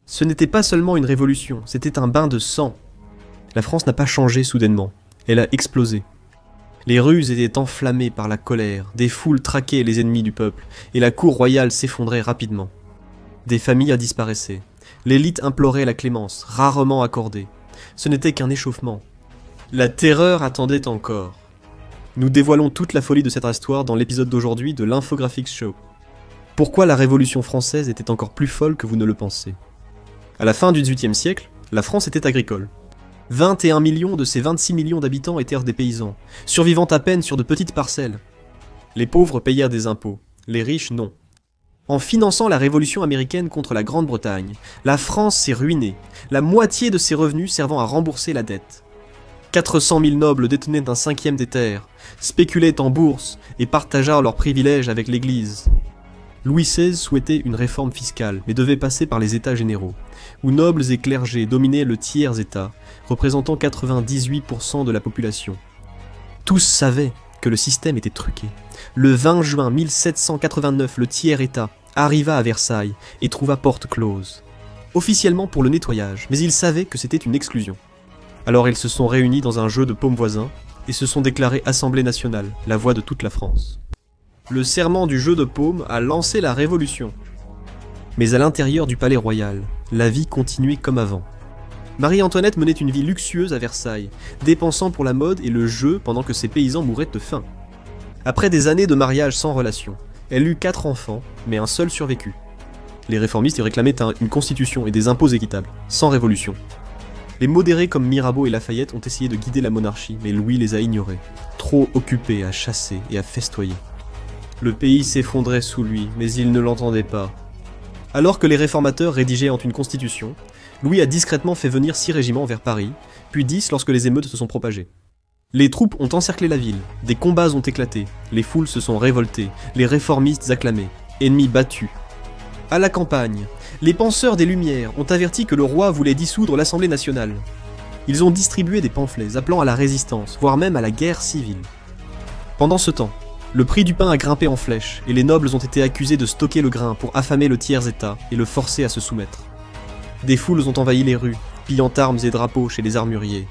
Ce n'était pas seulement une révolution, c'était un bain de sang. La France n'a pas changé soudainement, elle a explosé. Les rues étaient enflammées par la colère, des foules traquaient les ennemis du peuple, et la cour royale s'effondrait rapidement. Des familles disparaissaient. L'élite implorait la clémence, rarement accordée. Ce n'était qu'un échauffement. La terreur attendait encore. Nous dévoilons toute la folie de cette histoire dans l'épisode d'aujourd'hui de l'Infographics Show. Pourquoi la Révolution française était encore plus folle que vous ne le pensez? À la fin du XVIIIe siècle, la France était agricole. 21 millions de ses 26 millions d'habitants étaient des paysans, survivant à peine sur de petites parcelles. Les pauvres payèrent des impôts, les riches non. En finançant la Révolution américaine contre la Grande-Bretagne, la France s'est ruinée, la moitié de ses revenus servant à rembourser la dette. 400 000 nobles détenaient un cinquième des terres, spéculaient en bourse et partagèrent leurs privilèges avec l'Église. Louis XVI souhaitait une réforme fiscale, mais devait passer par les États généraux, où nobles et clergés dominaient le tiers-État, représentant 98% de la population. Tous savaient que le système était truqué. Le 20 juin 1789, le tiers-État arriva à Versailles et trouva porte close. Officiellement pour le nettoyage, mais ils savaient que c'était une exclusion. Alors ils se sont réunis dans un jeu de paume voisin et se sont déclarés Assemblée nationale, la voix de toute la France. Le serment du jeu de paume a lancé la révolution. Mais à l'intérieur du palais royal, la vie continuait comme avant. Marie-Antoinette menait une vie luxueuse à Versailles, dépensant pour la mode et le jeu pendant que ses paysans mouraient de faim. Après des années de mariage sans relation, elle eut 4 enfants, mais un seul survécut. Les réformistes y réclamaient une constitution et des impôts équitables, sans révolution. Les modérés comme Mirabeau et Lafayette ont essayé de guider la monarchie, mais Louis les a ignorés, trop occupés à chasser et à festoyer. Le pays s'effondrait sous lui, mais il ne l'entendait pas. Alors que les réformateurs rédigeaient une constitution, Louis a discrètement fait venir 6 régiments vers Paris, puis 10 lorsque les émeutes se sont propagées. Les troupes ont encerclé la ville, des combats ont éclaté, les foules se sont révoltées, les réformistes acclamés, ennemis battus. À la campagne, les penseurs des Lumières ont averti que le roi voulait dissoudre l'Assemblée nationale. Ils ont distribué des pamphlets appelant à la résistance, voire même à la guerre civile. Pendant ce temps, le prix du pain a grimpé en flèche, et les nobles ont été accusés de stocker le grain pour affamer le tiers-État et le forcer à se soumettre. Des foules ont envahi les rues, pillant armes et drapeaux chez les armuriers.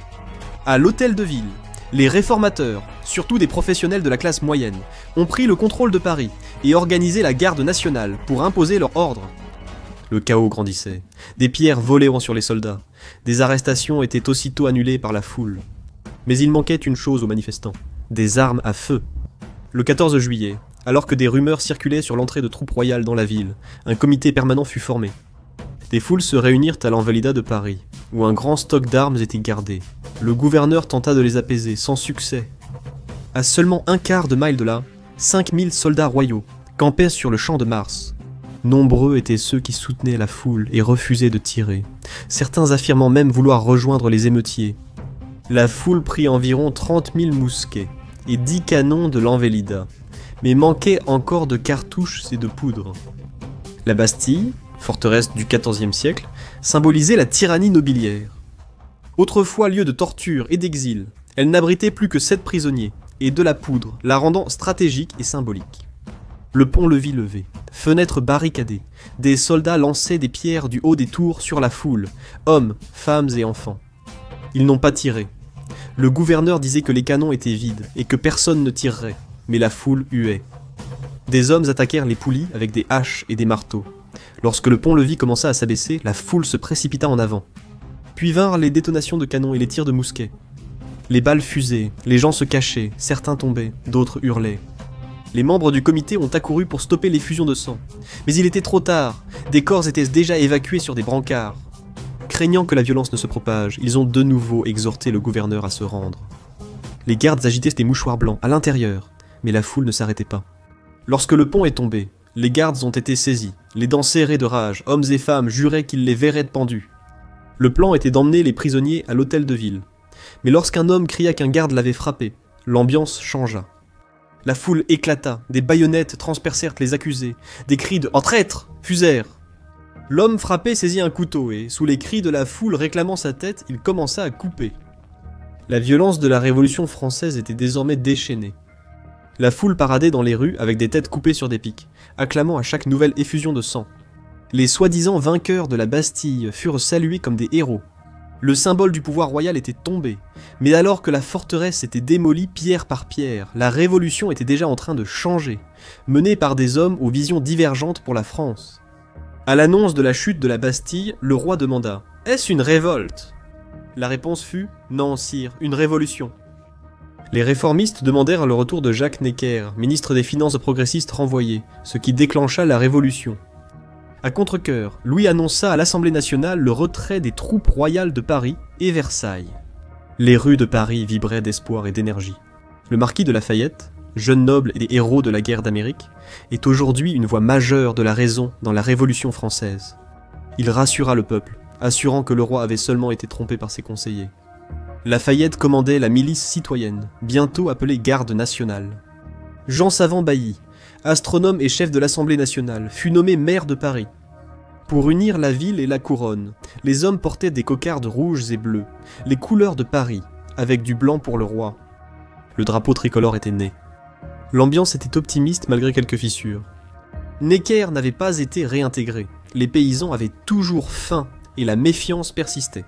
À l'hôtel de ville, les réformateurs, surtout des professionnels de la classe moyenne, ont pris le contrôle de Paris et organisé la garde nationale pour imposer leur ordre. Le chaos grandissait, des pierres volaient sur les soldats, des arrestations étaient aussitôt annulées par la foule. Mais il manquait une chose aux manifestants, des armes à feu. Le 14 juillet, alors que des rumeurs circulaient sur l'entrée de troupes royales dans la ville, un comité permanent fut formé. Des foules se réunirent à l'Invalida de Paris, où un grand stock d'armes était gardé. Le gouverneur tenta de les apaiser, sans succès. À seulement un quart de mille de là, 5000 soldats royaux campaient sur le champ de Mars. Nombreux étaient ceux qui soutenaient la foule et refusaient de tirer, certains affirmant même vouloir rejoindre les émeutiers. La foule prit environ 30 000 mousquets et 10 canons de l'Invalida, mais manquait encore de cartouches et de poudre. La Bastille, forteresse du XIVe siècle, symbolisait la tyrannie nobiliaire. Autrefois lieu de torture et d'exil, elle n'abritait plus que 7 prisonniers, et de la poudre, la rendant stratégique et symbolique. Le pont-levis levé, fenêtres barricadées, des soldats lançaient des pierres du haut des tours sur la foule, hommes, femmes et enfants. Ils n'ont pas tiré. Le gouverneur disait que les canons étaient vides et que personne ne tirerait, mais la foule huait. Des hommes attaquèrent les poulies avec des haches et des marteaux. Lorsque le pont-levis commença à s'abaisser, la foule se précipita en avant. Puis vinrent les détonations de canons et les tirs de mousquets. Les balles fusaient, les gens se cachaient, certains tombaient, d'autres hurlaient. Les membres du comité ont accouru pour stopper l'effusion de sang. Mais il était trop tard, des corps étaient déjà évacués sur des brancards. Craignant que la violence ne se propage, ils ont de nouveau exhorté le gouverneur à se rendre. Les gardes agitaient des mouchoirs blancs à l'intérieur, mais la foule ne s'arrêtait pas. Lorsque le pont est tombé, les gardes ont été saisis, les dents serrées de rage, hommes et femmes juraient qu'ils les verraient pendus. Le plan était d'emmener les prisonniers à l'hôtel de ville. Mais lorsqu'un homme cria qu'un garde l'avait frappé, l'ambiance changea. La foule éclata, des baïonnettes transpercèrent les accusés, des cris de « En traître !» fusèrent. L'homme frappé saisit un couteau et, sous les cris de la foule réclamant sa tête, il commença à couper. La violence de la Révolution française était désormais déchaînée. La foule paradait dans les rues avec des têtes coupées sur des pics, acclamant à chaque nouvelle effusion de sang. Les soi-disant vainqueurs de la Bastille furent salués comme des héros. Le symbole du pouvoir royal était tombé, mais alors que la forteresse était démolie pierre par pierre, la révolution était déjà en train de changer, menée par des hommes aux visions divergentes pour la France. À l'annonce de la chute de la Bastille, le roi demanda « Est-ce une révolte ?» La réponse fut « Non, sire, une révolution ». Les réformistes demandèrent le retour de Jacques Necker, ministre des Finances progressistes renvoyé, ce qui déclencha la révolution. À contre-cœur, Louis annonça à l'Assemblée nationale le retrait des troupes royales de Paris et Versailles. Les rues de Paris vibraient d'espoir et d'énergie. Le marquis de Lafayette, jeune noble et héros de la guerre d'Amérique, est aujourd'hui une voix majeure de la raison dans la Révolution française. Il rassura le peuple, assurant que le roi avait seulement été trompé par ses conseillers. Lafayette commandait la milice citoyenne, bientôt appelée Garde nationale. Jean Savant-Bailly, astronome et chef de l'Assemblée nationale, fut nommé maire de Paris. Pour unir la ville et la couronne, les hommes portaient des cocardes rouges et bleues, les couleurs de Paris, avec du blanc pour le roi. Le drapeau tricolore était né. L'ambiance était optimiste malgré quelques fissures. Necker n'avait pas été réintégré, les paysans avaient toujours faim et la méfiance persistait.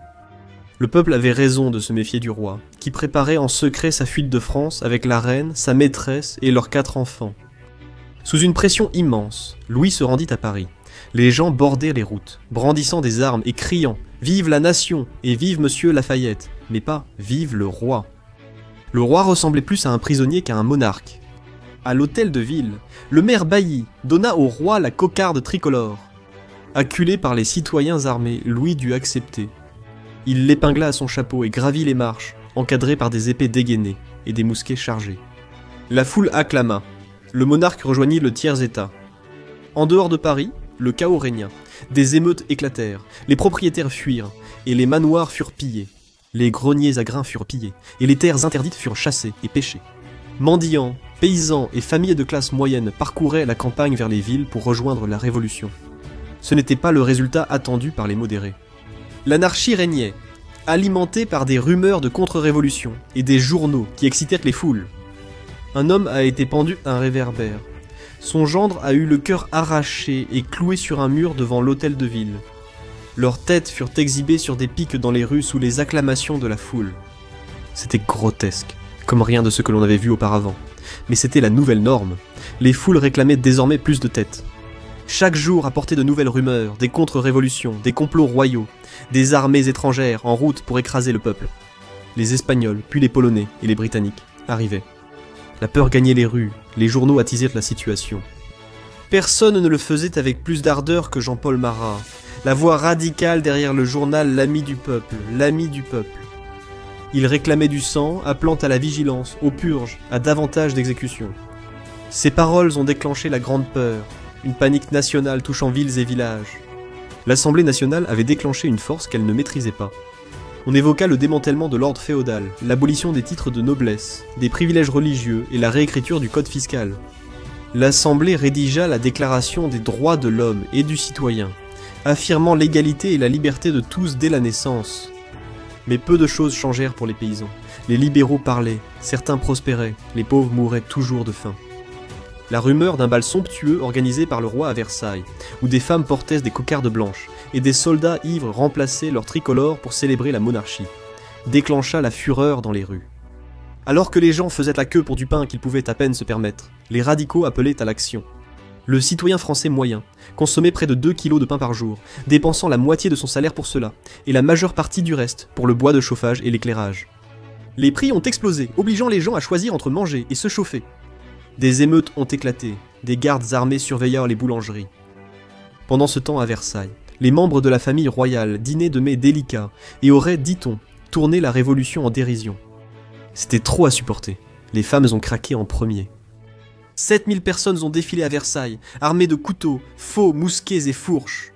Le peuple avait raison de se méfier du roi, qui préparait en secret sa fuite de France avec la reine, sa maîtresse et leurs 4 enfants. Sous une pression immense, Louis se rendit à Paris. Les gens bordaient les routes, brandissant des armes et criant « Vive la nation et vive Monsieur Lafayette !» mais pas « Vive le roi !» Le roi ressemblait plus à un prisonnier qu'à un monarque. À l'hôtel de ville, le maire Bailly donna au roi la cocarde tricolore. Acculé par les citoyens armés, Louis dut accepter. Il l'épingla à son chapeau et gravit les marches, encadré par des épées dégainées et des mousquets chargés. La foule acclama. Le monarque rejoignit le tiers-état. En dehors de Paris, le chaos régna. Des émeutes éclatèrent, les propriétaires fuirent, et les manoirs furent pillés. Les greniers à grains furent pillés, et les terres interdites furent chassées et pêchées. Mendiants, paysans et familles de classe moyenne parcouraient la campagne vers les villes pour rejoindre la Révolution. Ce n'était pas le résultat attendu par les modérés. L'anarchie régnait, alimentée par des rumeurs de contre-révolution et des journaux qui excitèrent les foules. Un homme a été pendu à un réverbère. Son gendre a eu le cœur arraché et cloué sur un mur devant l'hôtel de ville. Leurs têtes furent exhibées sur des piques dans les rues sous les acclamations de la foule. C'était grotesque, comme rien de ce que l'on avait vu auparavant. Mais c'était la nouvelle norme. Les foules réclamaient désormais plus de têtes. Chaque jour apportait de nouvelles rumeurs, des contre-révolutions, des complots royaux, des armées étrangères en route pour écraser le peuple. Les Espagnols, puis les Polonais et les Britanniques arrivaient. La peur gagnait les rues, les journaux attisèrent la situation. Personne ne le faisait avec plus d'ardeur que Jean-Paul Marat, la voix radicale derrière le journal L'Ami du peuple, l'Ami du peuple. Il réclamait du sang, appelant à la vigilance, aux purges, à davantage d'exécutions. Ces paroles ont déclenché la grande peur, une panique nationale touchant villes et villages. L'Assemblée nationale avait déclenché une force qu'elle ne maîtrisait pas. On évoqua le démantèlement de l'ordre féodal, l'abolition des titres de noblesse, des privilèges religieux et la réécriture du code fiscal. L'Assemblée rédigea la Déclaration des droits de l'homme et du citoyen, affirmant l'égalité et la liberté de tous dès la naissance. Mais peu de choses changèrent pour les paysans. Les libéraux parlaient, certains prospéraient, les pauvres mouraient toujours de faim. La rumeur d'un bal somptueux organisé par le roi à Versailles, où des femmes portaient des cocardes blanches, et des soldats ivres remplaçaient leur tricolore pour célébrer la monarchie, déclencha la fureur dans les rues. Alors que les gens faisaient la queue pour du pain qu'ils pouvaient à peine se permettre, les radicaux appelaient à l'action. Le citoyen français moyen consommait près de 2 kilos de pain par jour, dépensant la moitié de son salaire pour cela, et la majeure partie du reste pour le bois de chauffage et l'éclairage. Les prix ont explosé, obligeant les gens à choisir entre manger et se chauffer. Des émeutes ont éclaté, des gardes armés surveillant les boulangeries. Pendant ce temps à Versailles, les membres de la famille royale dînaient de mets délicats et auraient, dit-on, tourné la révolution en dérision. C'était trop à supporter, les femmes ont craqué en premier. 7000 personnes ont défilé à Versailles, armées de couteaux, faux, mousquets et fourches.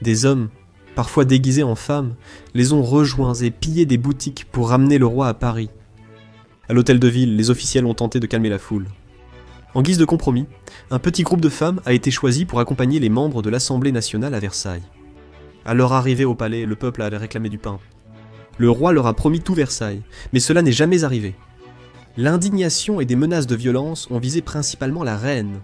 Des hommes, parfois déguisés en femmes, les ont rejoints et pillé des boutiques pour ramener le roi à Paris. À l'hôtel de ville, les officiels ont tenté de calmer la foule. En guise de compromis, un petit groupe de femmes a été choisi pour accompagner les membres de l'Assemblée nationale à Versailles. À leur arrivée au palais, le peuple allait réclamer du pain. Le roi leur a promis tout Versailles, mais cela n'est jamais arrivé. L'indignation et des menaces de violence ont visé principalement la reine.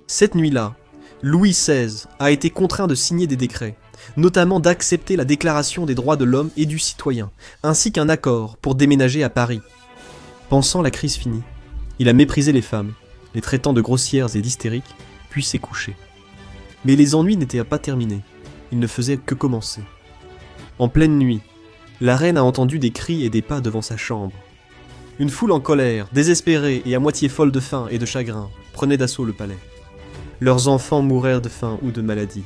Cette nuit-là, Louis XVI a été contraint de signer des décrets, notamment d'accepter la Déclaration des droits de l'homme et du citoyen, ainsi qu'un accord pour déménager à Paris. Pensant la crise finie, il a méprisé les femmes, les traitant de grossières et d'hystériques, puis s'est couché. Mais les ennuis n'étaient pas terminés, ils ne faisaient que commencer. En pleine nuit, la reine a entendu des cris et des pas devant sa chambre. Une foule en colère, désespérée et à moitié folle de faim et de chagrin, prenait d'assaut le palais. Leurs enfants mourraient de faim ou de maladie.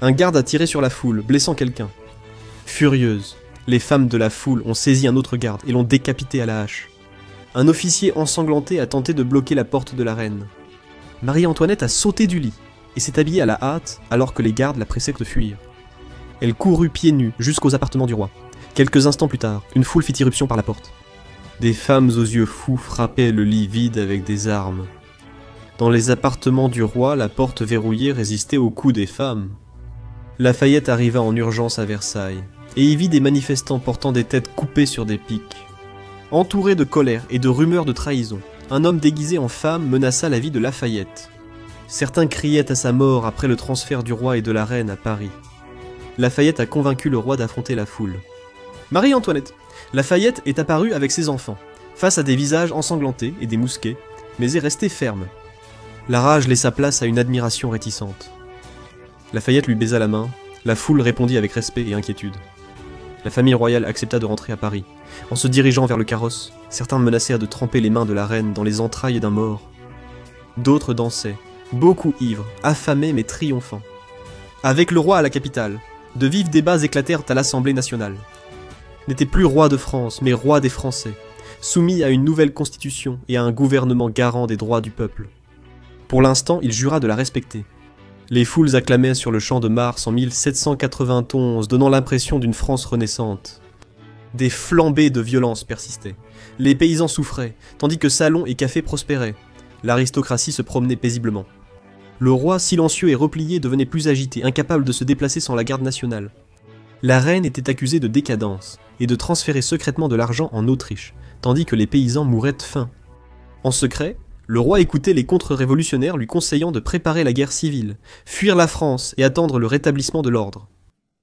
Un garde a tiré sur la foule, blessant quelqu'un. Furieuses, les femmes de la foule ont saisi un autre garde et l'ont décapité à la hache. Un officier ensanglanté a tenté de bloquer la porte de la reine. Marie-Antoinette a sauté du lit et s'est habillée à la hâte alors que les gardes la pressaient de fuir. Elle courut pieds nus jusqu'aux appartements du roi. Quelques instants plus tard, une foule fit irruption par la porte. Des femmes aux yeux fous frappaient le lit vide avec des armes. Dans les appartements du roi, la porte verrouillée résistait aux coups des femmes. Lafayette arriva en urgence à Versailles, et y vit des manifestants portant des têtes coupées sur des pics. Entouré de colère et de rumeurs de trahison, un homme déguisé en femme menaça la vie de Lafayette. Certains criaient à sa mort après le transfert du roi et de la reine à Paris. Lafayette a convaincu le roi d'affronter la foule. Marie-Antoinette. Lafayette est apparue avec ses enfants, face à des visages ensanglantés et des mousquets, mais est restée ferme. La rage laissa place à une admiration réticente. Lafayette lui baisa la main, la foule répondit avec respect et inquiétude. La famille royale accepta de rentrer à Paris. En se dirigeant vers le carrosse, certains menacèrent de tremper les mains de la reine dans les entrailles d'un mort. D'autres dansaient, beaucoup ivres, affamés mais triomphants. Avec le roi à la capitale, de vifs débats éclatèrent à l'Assemblée nationale. N'était plus roi de France, mais roi des Français, soumis à une nouvelle constitution et à un gouvernement garant des droits du peuple. Pour l'instant, il jura de la respecter. Les foules acclamaient sur le champ de Mars en 1791, donnant l'impression d'une France renaissante. Des flambées de violence persistaient. Les paysans souffraient, tandis que salons et cafés prospéraient. L'aristocratie se promenait paisiblement. Le roi, silencieux et replié, devenait plus agité, incapable de se déplacer sans la garde nationale. La reine était accusée de décadence et de transférer secrètement de l'argent en Autriche, tandis que les paysans mouraient de faim. En secret, le roi écoutait les contre-révolutionnaires lui conseillant de préparer la guerre civile, fuir la France et attendre le rétablissement de l'ordre.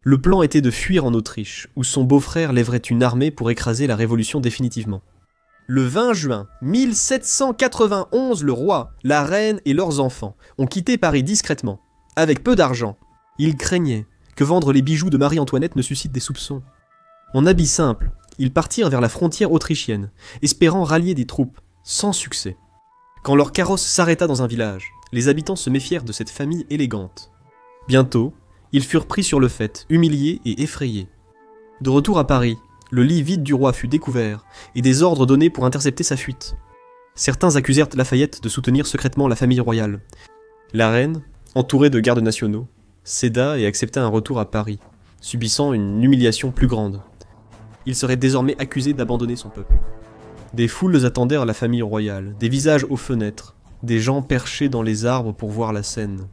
Le plan était de fuir en Autriche, où son beau-frère lèverait une armée pour écraser la révolution définitivement. Le 20 juin 1791, le roi, la reine et leurs enfants ont quitté Paris discrètement, avec peu d'argent. Ils craignaient que vendre les bijoux de Marie-Antoinette ne suscite des soupçons. En habit simple, ils partirent vers la frontière autrichienne, espérant rallier des troupes, sans succès. Quand leur carrosse s'arrêta dans un village, les habitants se méfièrent de cette famille élégante. Bientôt, ils furent pris sur le fait, humiliés et effrayés. De retour à Paris, le lit vide du roi fut découvert, et des ordres donnés pour intercepter sa fuite. Certains accusèrent Lafayette de soutenir secrètement la famille royale. La reine, entourée de gardes nationaux, céda et accepta un retour à Paris, subissant une humiliation plus grande. Il serait désormais accusé d'abandonner son peuple. Des foules attendirent la famille royale, des visages aux fenêtres, des gens perchés dans les arbres pour voir la scène.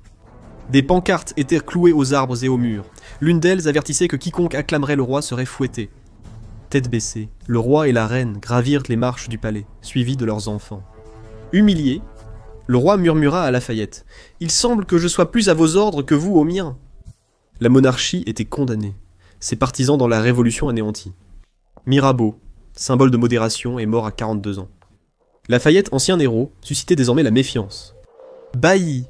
Des pancartes étaient clouées aux arbres et aux murs. L'une d'elles avertissait que quiconque acclamerait le roi serait fouetté. Tête baissée, le roi et la reine gravirent les marches du palais, suivis de leurs enfants. Humilié, le roi murmura à Lafayette « Il semble que je sois plus à vos ordres que vous aux miens. » La monarchie était condamnée, ses partisans dans la Révolution anéantis. Mirabeau, symbole de modération, est mort à 42 ans. Lafayette, ancien héros, suscitait désormais la méfiance. Bailly,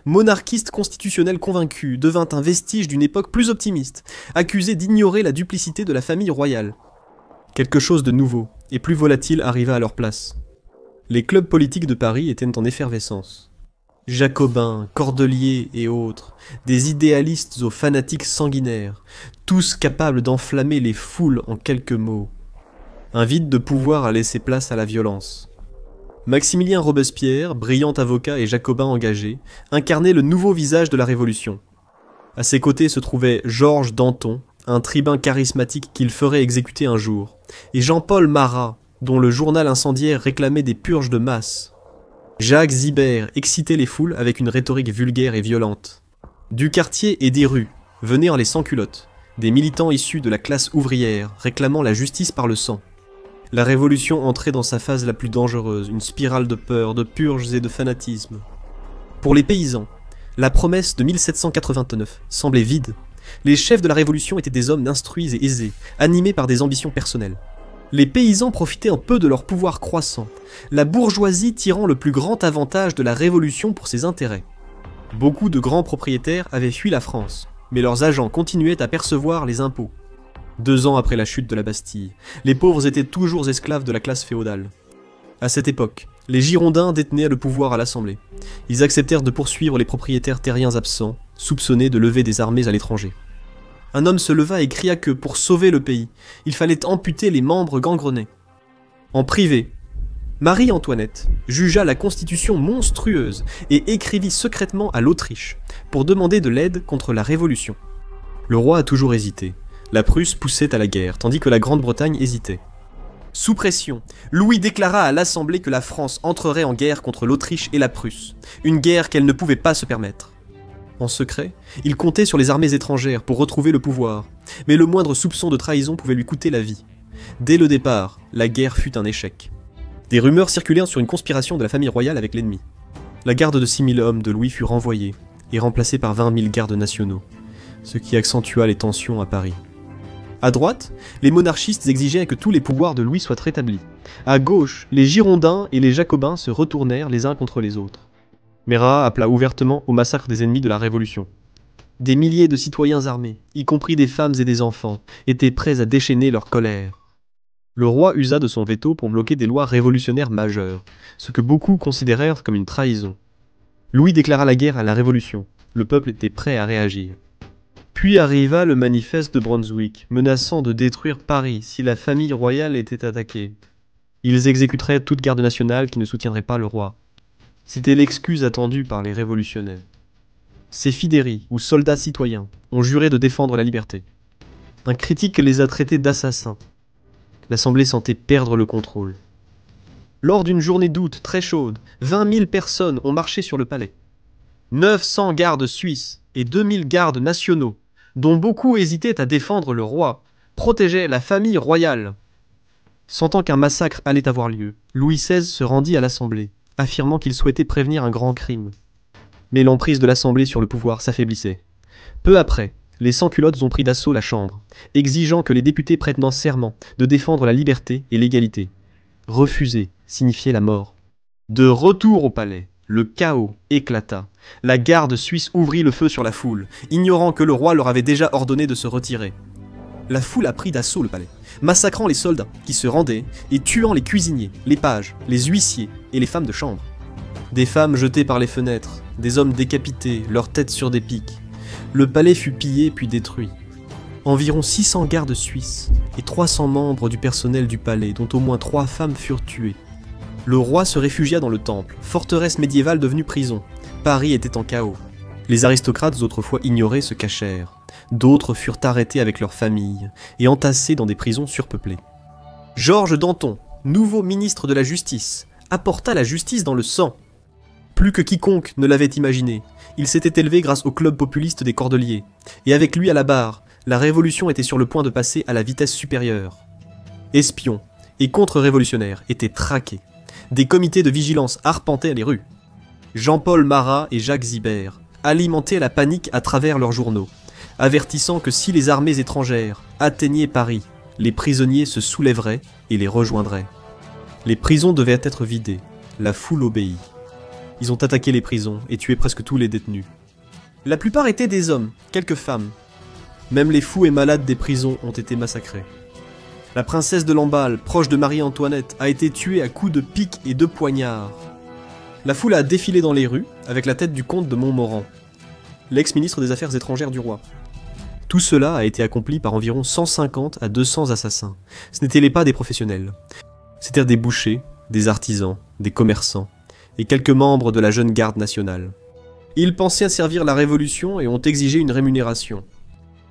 monarchiste constitutionnel convaincu, devint un vestige d'une époque plus optimiste, accusé d'ignorer la duplicité de la famille royale. Quelque chose de nouveau et plus volatile arriva à leur place. Les clubs politiques de Paris étaient en effervescence. Jacobins, cordeliers et autres, des idéalistes aux fanatiques sanguinaires, tous capables d'enflammer les foules en quelques mots. Un vide de pouvoir a laissé place à la violence. Maximilien Robespierre, brillant avocat et jacobin engagé, incarnait le nouveau visage de la Révolution. À ses côtés se trouvait Georges Danton, un tribun charismatique qu'il ferait exécuter un jour, et Jean-Paul Marat, dont le journal incendiaire réclamait des purges de masse. Jacques Zibert excitait les foules avec une rhétorique vulgaire et violente. Du quartier et des rues venaient les sans-culottes, des militants issus de la classe ouvrière réclamant la justice par le sang. La Révolution entrait dans sa phase la plus dangereuse, une spirale de peur, de purges et de fanatisme. Pour les paysans, La promesse de 1789 semblait vide. Les chefs de la Révolution étaient des hommes instruits et aisés, animés par des ambitions personnelles. Les paysans profitaient un peu de leur pouvoir croissant, la bourgeoisie tirant le plus grand avantage de la Révolution pour ses intérêts. Beaucoup de grands propriétaires avaient fui la France, mais leurs agents continuaient à percevoir les impôts. 2 ans après la chute de la Bastille, les pauvres étaient toujours esclaves de la classe féodale. À cette époque, les Girondins détenaient le pouvoir à l'Assemblée. Ils acceptèrent de poursuivre les propriétaires terriens absents, soupçonnés de lever des armées à l'étranger. Un homme se leva et cria que, pour sauver le pays, il fallait amputer les membres gangrenés. En privé, Marie-Antoinette jugea la Constitution monstrueuse et écrivit secrètement à l'Autriche pour demander de l'aide contre la Révolution. Le roi a toujours hésité. La Prusse poussait à la guerre, tandis que la Grande-Bretagne hésitait. Sous pression, Louis déclara à l'Assemblée que la France entrerait en guerre contre l'Autriche et la Prusse, une guerre qu'elle ne pouvait pas se permettre. En secret, il comptait sur les armées étrangères pour retrouver le pouvoir, mais le moindre soupçon de trahison pouvait lui coûter la vie. Dès le départ, la guerre fut un échec. Des rumeurs circulèrent sur une conspiration de la famille royale avec l'ennemi. La garde de 6 000 hommes de Louis fut renvoyée et remplacée par 20 000 gardes nationaux, ce qui accentua les tensions à Paris. À droite, les monarchistes exigeaient que tous les pouvoirs de Louis soient rétablis. À gauche, les Girondins et les Jacobins se retournèrent les uns contre les autres. Marat appela ouvertement au massacre des ennemis de la Révolution. Des milliers de citoyens armés, y compris des femmes et des enfants, étaient prêts à déchaîner leur colère. Le roi usa de son veto pour bloquer des lois révolutionnaires majeures, ce que beaucoup considérèrent comme une trahison. Louis déclara la guerre à la Révolution. Le peuple était prêt à réagir. Puis arriva le manifeste de Brunswick, menaçant de détruire Paris si la famille royale était attaquée. Ils exécuteraient toute garde nationale qui ne soutiendrait pas le roi. C'était l'excuse attendue par les révolutionnaires. Ces fidéri, ou soldats citoyens, ont juré de défendre la liberté. Un critique les a traités d'assassins. L'Assemblée sentait perdre le contrôle. Lors d'une journée d'août très chaude, 20 000 personnes ont marché sur le palais. 900 gardes suisses et 2000 gardes nationaux, dont beaucoup hésitaient à défendre le roi, protégeaient la famille royale. Sentant qu'un massacre allait avoir lieu, Louis XVI se rendit à l'Assemblée, affirmant qu'il souhaitait prévenir un grand crime. Mais l'emprise de l'Assemblée sur le pouvoir s'affaiblissait. Peu après, les sans-culottes ont pris d'assaut la Chambre, exigeant que les députés prêtent serment de défendre la liberté et l'égalité. Refuser signifiait la mort. De retour au palais, le chaos éclata. La garde suisse ouvrit le feu sur la foule, ignorant que le roi leur avait déjà ordonné de se retirer. La foule a pris d'assaut le palais, massacrant les soldats qui se rendaient et tuant les cuisiniers, les pages, les huissiers et les femmes de chambre. Des femmes jetées par les fenêtres, des hommes décapités, leurs têtes sur des pics. Le palais fut pillé puis détruit. Environ 600 gardes suisses et 300 membres du personnel du palais, dont au moins 3 femmes furent tuées. Le roi se réfugia dans le temple, forteresse médiévale devenue prison. Paris était en chaos. Les aristocrates autrefois ignorés se cachèrent. D'autres furent arrêtés avec leurs familles et entassés dans des prisons surpeuplées. Georges Danton, nouveau ministre de la Justice, apporta la justice dans le sang. Plus que quiconque ne l'avait imaginé, il s'était élevé grâce au club populiste des Cordeliers, et avec lui à la barre, la Révolution était sur le point de passer à la vitesse supérieure. Espions et contre-révolutionnaires étaient traqués. Des comités de vigilance arpentaient les rues. Jean-Paul Marat et Jacques Zibert alimentaient la panique à travers leurs journaux, avertissant que si les armées étrangères atteignaient Paris, les prisonniers se soulèveraient et les rejoindraient. Les prisons devaient être vidées, la foule obéit. Ils ont attaqué les prisons et tué presque tous les détenus. La plupart étaient des hommes, quelques femmes. Même les fous et malades des prisons ont été massacrés. La princesse de Lamballe, proche de Marie-Antoinette, a été tuée à coups de pique et de poignard. La foule a défilé dans les rues avec la tête du comte de Montmoran, l'ex-ministre des Affaires étrangères du roi. Tout cela a été accompli par environ 150 à 200 assassins. Ce n'étaient pas des professionnels. C'étaient des bouchers, des artisans, des commerçants et quelques membres de la jeune garde nationale. Ils pensaient servir la Révolution et ont exigé une rémunération.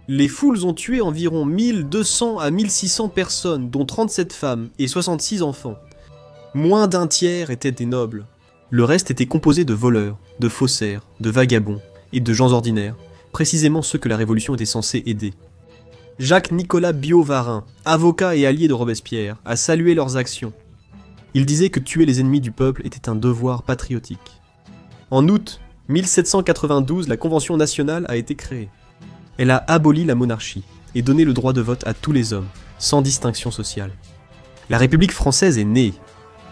Les foules ont tué environ 1200 à 1600 personnes, dont 37 femmes et 66 enfants. Moins d'un tiers étaient des nobles. Le reste était composé de voleurs, de faussaires, de vagabonds et de gens ordinaires, précisément ceux que la Révolution était censée aider. Jacques-Nicolas Biot-Varin, avocat et allié de Robespierre, a salué leurs actions. Il disait que tuer les ennemis du peuple était un devoir patriotique. En août 1792, la Convention nationale a été créée. Elle a aboli la monarchie et donné le droit de vote à tous les hommes, sans distinction sociale. La République française est née.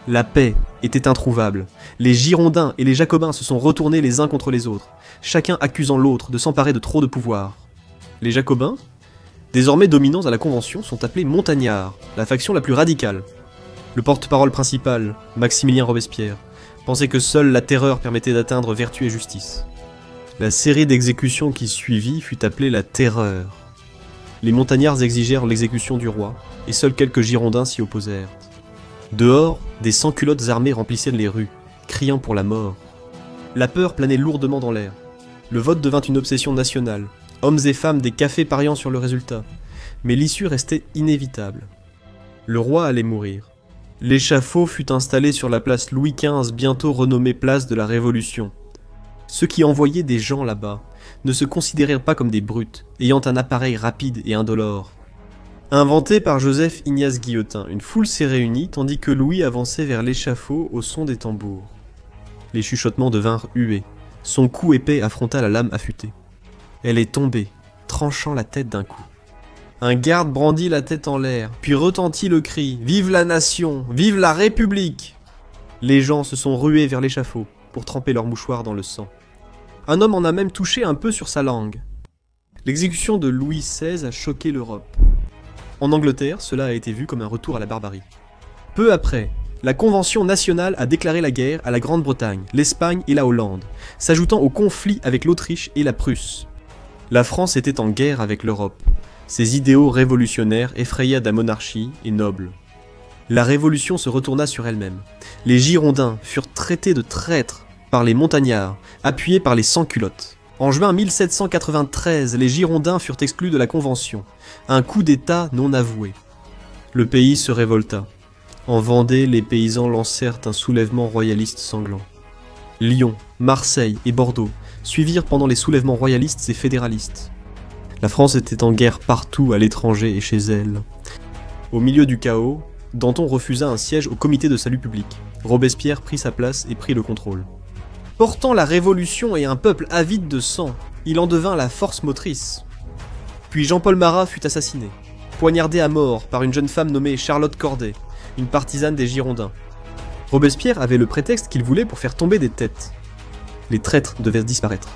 La paix était introuvable. Les Girondins et les Jacobins se sont retournés les uns contre les autres, chacun accusant l'autre de s'emparer de trop de pouvoir. Les Jacobins, désormais dominants à la Convention, sont appelés montagnards, la faction la plus radicale. Le porte-parole principal, Maximilien Robespierre, pensait que seule la terreur permettait d'atteindre vertu et justice. La série d'exécutions qui suivit fut appelée la Terreur. Les montagnards exigèrent l'exécution du roi, et seuls quelques Girondins s'y opposèrent. Dehors, des sans-culottes armés remplissaient les rues, criant pour la mort. La peur planait lourdement dans l'air. Le vote devint une obsession nationale, hommes et femmes des cafés pariant sur le résultat. Mais l'issue restait inévitable. Le roi allait mourir. L'échafaud fut installé sur la place Louis XV, bientôt renommée place de la Révolution. Ceux qui envoyaient des gens là-bas ne se considérèrent pas comme des brutes, ayant un appareil rapide et indolore. Inventé par Joseph Ignace Guillotin, une foule s'est réunie tandis que Louis avançait vers l'échafaud au son des tambours. Les chuchotements devinrent huées. Son cou épais affronta la lame affûtée. Elle est tombée, tranchant la tête d'un coup. Un garde brandit la tête en l'air, puis retentit le cri « Vive la nation! Vive la République !» Les gens se sont rués vers l'échafaud pour tremper leurs mouchoirs dans le sang. Un homme en a même touché un peu sur sa langue. L'exécution de Louis XVI a choqué l'Europe. En Angleterre, cela a été vu comme un retour à la barbarie. Peu après, la Convention nationale a déclaré la guerre à la Grande-Bretagne, l'Espagne et la Hollande, s'ajoutant au conflit avec l'Autriche et la Prusse. La France était en guerre avec l'Europe. Ses idéaux révolutionnaires effrayaient la monarchie et nobles. La Révolution se retourna sur elle-même. Les Girondins furent traités de traîtres par les montagnards, appuyés par les sans-culottes. En juin 1793, les Girondins furent exclus de la Convention, un coup d'État non avoué. Le pays se révolta. En Vendée, les paysans lancèrent un soulèvement royaliste sanglant. Lyon, Marseille et Bordeaux suivirent pendant les soulèvements royalistes et fédéralistes. La France était en guerre partout à l'étranger et chez elle. Au milieu du chaos, Danton refusa un siège au comité de salut public. Robespierre prit sa place et prit le contrôle. Portant la Révolution et un peuple avide de sang, il en devint la force motrice. Puis Jean-Paul Marat fut assassiné, poignardé à mort par une jeune femme nommée Charlotte Corday, une partisane des Girondins. Robespierre avait le prétexte qu'il voulait pour faire tomber des têtes. Les traîtres devaient disparaître.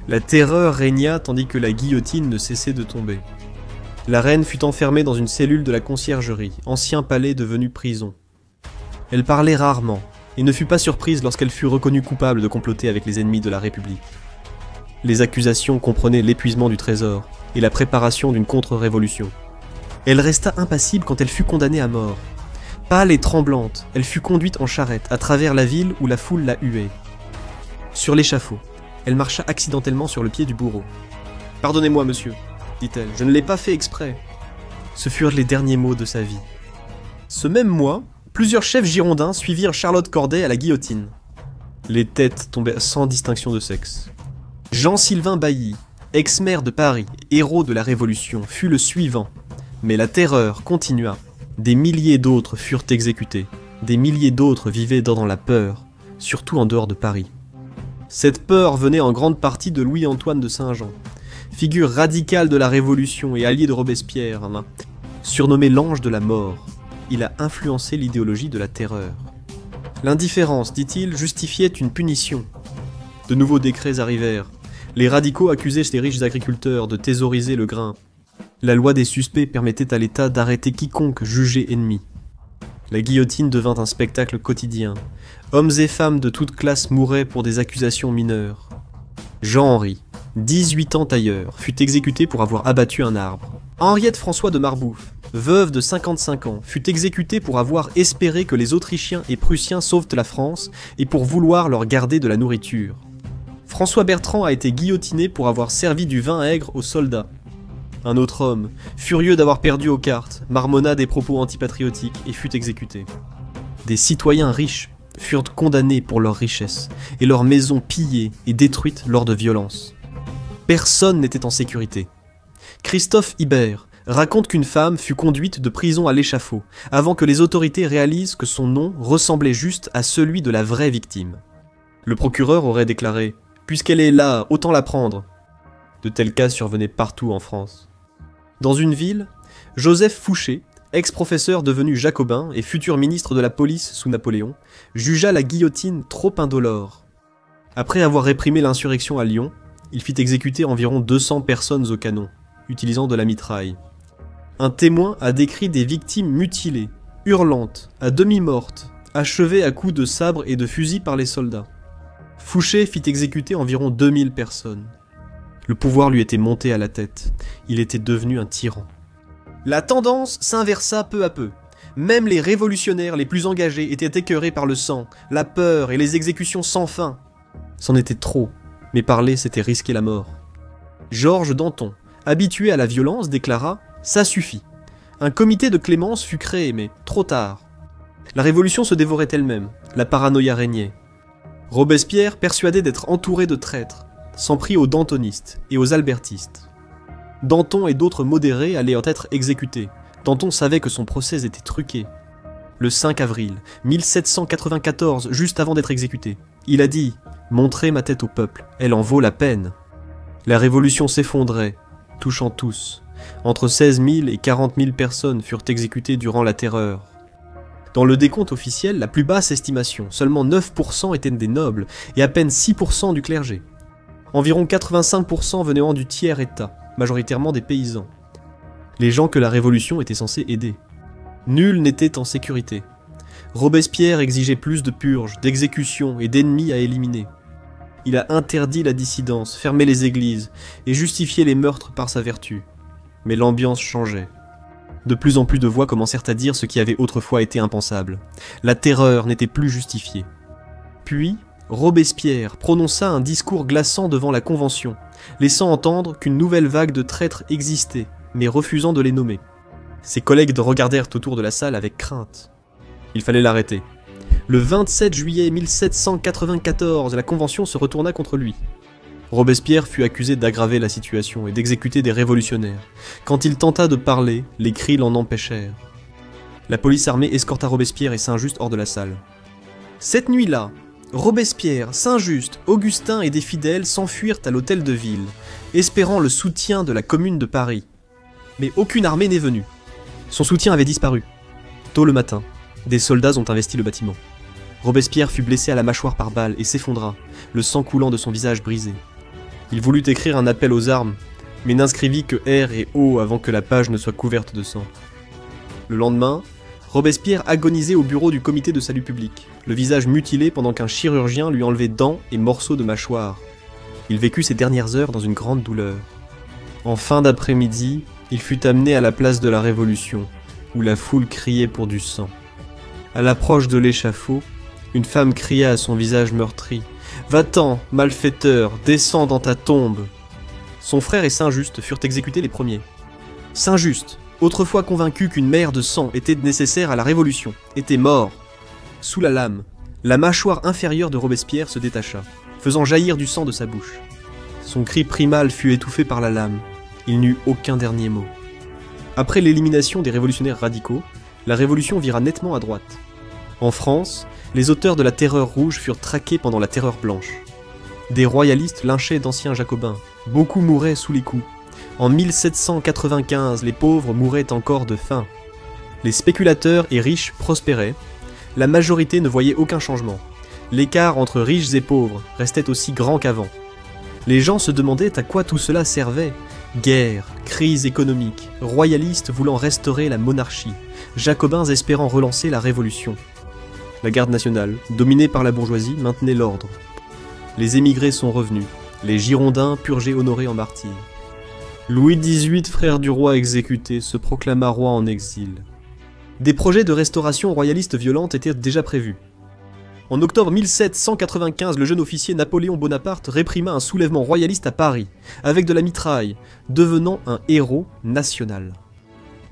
La terreur régna tandis que la guillotine ne cessait de tomber. La reine fut enfermée dans une cellule de la conciergerie, ancien palais devenu prison. Elle parlait rarement, et ne fut pas surprise lorsqu'elle fut reconnue coupable de comploter avec les ennemis de la République. Les accusations comprenaient l'épuisement du trésor et la préparation d'une contre-révolution. Elle resta impassible quand elle fut condamnée à mort. Pâle et tremblante, elle fut conduite en charrette à travers la ville où la foule la huait. Sur l'échafaud, elle marcha accidentellement sur le pied du bourreau. « Pardonnez-moi, monsieur, dit-elle, je ne l'ai pas fait exprès. » Ce furent les derniers mots de sa vie. Ce même mois, plusieurs chefs girondins suivirent Charlotte Corday à la guillotine. Les têtes tombaient sans distinction de sexe. Jean-Sylvain Bailly, ex-maire de Paris, héros de la Révolution, fut le suivant. Mais la terreur continua. Des milliers d'autres furent exécutés. Des milliers d'autres vivaient dans la peur, surtout en dehors de Paris. Cette peur venait en grande partie de Louis-Antoine de Saint-Jean, figure radicale de la Révolution et allié de Robespierre, surnommé l'ange de la mort. Il a influencé l'idéologie de la terreur. L'indifférence, dit-il, justifiait une punition. De nouveaux décrets arrivèrent. Les radicaux accusaient les riches agriculteurs de thésauriser le grain. La loi des suspects permettait à l'État d'arrêter quiconque jugé ennemi. La guillotine devint un spectacle quotidien. Hommes et femmes de toutes classes mouraient pour des accusations mineures. Jean-Henri, 18 ans tailleur, fut exécuté pour avoir abattu un arbre. Henriette François de Marbouf, veuve de 55 ans, fut exécutée pour avoir espéré que les Autrichiens et Prussiens sauvent la France et pour vouloir leur garder de la nourriture. François Bertrand a été guillotiné pour avoir servi du vin aigre aux soldats. Un autre homme, furieux d'avoir perdu aux cartes, marmonna des propos antipatriotiques et fut exécuté. Des citoyens riches furent condamnés pour leur richesse et leurs maisons pillées et détruites lors de violences. Personne n'était en sécurité. Christophe Ibert raconte qu'une femme fut conduite de prison à l'échafaud avant que les autorités réalisent que son nom ressemblait juste à celui de la vraie victime. Le procureur aurait déclaré « Puisqu'elle est là, autant la prendre. De tels cas survenaient partout en France. Dans une ville, Joseph Fouché, ex-professeur devenu jacobin et futur ministre de la police sous Napoléon, jugea la guillotine trop indolore. Après avoir réprimé l'insurrection à Lyon, il fit exécuter environ 200 personnes au canon, utilisant de la mitraille. Un témoin a décrit des victimes mutilées, hurlantes, à demi mortes, achevées à coups de sabre et de fusil par les soldats. Fouché fit exécuter environ 2000 personnes. Le pouvoir lui était monté à la tête, il était devenu un tyran. La tendance s'inversa peu à peu. Même les révolutionnaires les plus engagés étaient écœurés par le sang, la peur et les exécutions sans fin. C'en était trop, mais parler c'était risquer la mort. Georges Danton, habitué à la violence, déclara « Ça suffit ». Un comité de clémence fut créé, mais trop tard. La révolution se dévorait elle-même, la paranoïa régnait. Robespierre, persuadé d'être entouré de traîtres, s'en prit aux dantonistes et aux albertistes. Danton et d'autres modérés allaient en être exécutés. Danton savait que son procès était truqué. Le 5 avril 1794, juste avant d'être exécuté, il a dit « Montrez ma tête au peuple, elle en vaut la peine ». La révolution s'effondrait, touchant tous. Entre 16 000 et 40 000 personnes furent exécutées durant la Terreur. Dans le décompte officiel, la plus basse estimation, seulement 9% étaient des nobles et à peine 6% du clergé. Environ 85% venant du tiers-état, majoritairement des paysans. Les gens que la Révolution était censée aider. Nul n'était en sécurité. Robespierre exigeait plus de purges, d'exécutions et d'ennemis à éliminer. Il a interdit la dissidence, fermé les églises et justifié les meurtres par sa vertu. Mais l'ambiance changeait. De plus en plus de voix commencèrent à dire ce qui avait autrefois été impensable. La terreur n'était plus justifiée. Puis, Robespierre prononça un discours glaçant devant la Convention, laissant entendre qu'une nouvelle vague de traîtres existait, mais refusant de les nommer. Ses collègues regardèrent autour de la salle avec crainte. Il fallait l'arrêter. Le 27 juillet 1794, la Convention se retourna contre lui. Robespierre fut accusé d'aggraver la situation et d'exécuter des révolutionnaires. Quand il tenta de parler, les cris l'en empêchèrent. La police armée escorta Robespierre et Saint-Just hors de la salle. Cette nuit-là, Robespierre, Saint-Just, Augustin et des fidèles s'enfuirent à l'hôtel de ville, espérant le soutien de la Commune de Paris. Mais aucune armée n'est venue. Son soutien avait disparu. Tôt le matin, des soldats ont investi le bâtiment. Robespierre fut blessé à la mâchoire par balle et s'effondra, le sang coulant de son visage brisé. Il voulut écrire un appel aux armes, mais n'inscrivit que R et O avant que la page ne soit couverte de sang. Le lendemain, Robespierre agonisait au bureau du comité de salut public, le visage mutilé pendant qu'un chirurgien lui enlevait dents et morceaux de mâchoire. Il vécut ses dernières heures dans une grande douleur. En fin d'après-midi, il fut amené à la place de la Révolution, où la foule criait pour du sang. À l'approche de l'échafaud, une femme cria à son visage meurtri « Va-t'en, malfaiteur, descends dans ta tombe !» Son frère et Saint-Just furent exécutés les premiers. Saint-Just, autrefois convaincu qu'une mer de sang était nécessaire à la Révolution, était mort. Sous la lame, la mâchoire inférieure de Robespierre se détacha, faisant jaillir du sang de sa bouche. Son cri primal fut étouffé par la lame. Il n'eut aucun dernier mot. Après l'élimination des révolutionnaires radicaux, la Révolution vira nettement à droite. En France, les auteurs de la Terreur rouge furent traqués pendant la Terreur blanche. Des royalistes lynchaient d'anciens jacobins. Beaucoup mouraient sous les coups. En 1795, les pauvres mouraient encore de faim. Les spéculateurs et riches prospéraient. La majorité ne voyait aucun changement. L'écart entre riches et pauvres restait aussi grand qu'avant. Les gens se demandaient à quoi tout cela servait. Guerre, crise économique, royalistes voulant restaurer la monarchie, jacobins espérant relancer la révolution. La garde nationale, dominée par la bourgeoisie, maintenait l'ordre. Les émigrés sont revenus, les Girondins purgés honorés en martyrs. Louis XVIII, frère du roi exécuté, se proclama roi en exil. Des projets de restauration royaliste violente étaient déjà prévus. En octobre 1795, le jeune officier Napoléon Bonaparte réprima un soulèvement royaliste à Paris, avec de la mitraille, devenant un héros national.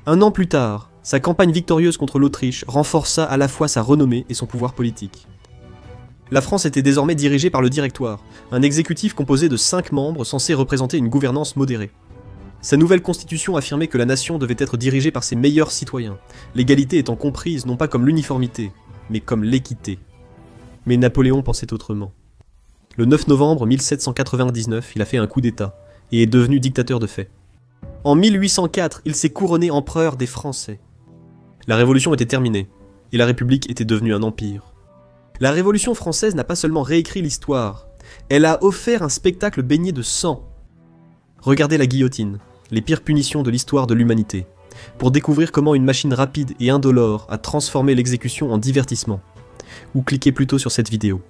Un an plus tard, sa campagne victorieuse contre l'Autriche renforça à la fois sa renommée et son pouvoir politique. La France était désormais dirigée par le Directoire, un exécutif composé de 5 membres censés représenter une gouvernance modérée. Sa nouvelle constitution affirmait que la nation devait être dirigée par ses meilleurs citoyens, l'égalité étant comprise non pas comme l'uniformité, mais comme l'équité. Mais Napoléon pensait autrement. Le 9 novembre 1799, il a fait un coup d'État et est devenu dictateur de fait. En 1804, il s'est couronné empereur des Français. La Révolution était terminée, et la République était devenue un empire. La Révolution française n'a pas seulement réécrit l'histoire, elle a offert un spectacle baigné de sang. Regardez la guillotine, les pires punitions de l'histoire de l'humanité, pour découvrir comment une machine rapide et indolore a transformé l'exécution en divertissement. Ou cliquez plutôt sur cette vidéo.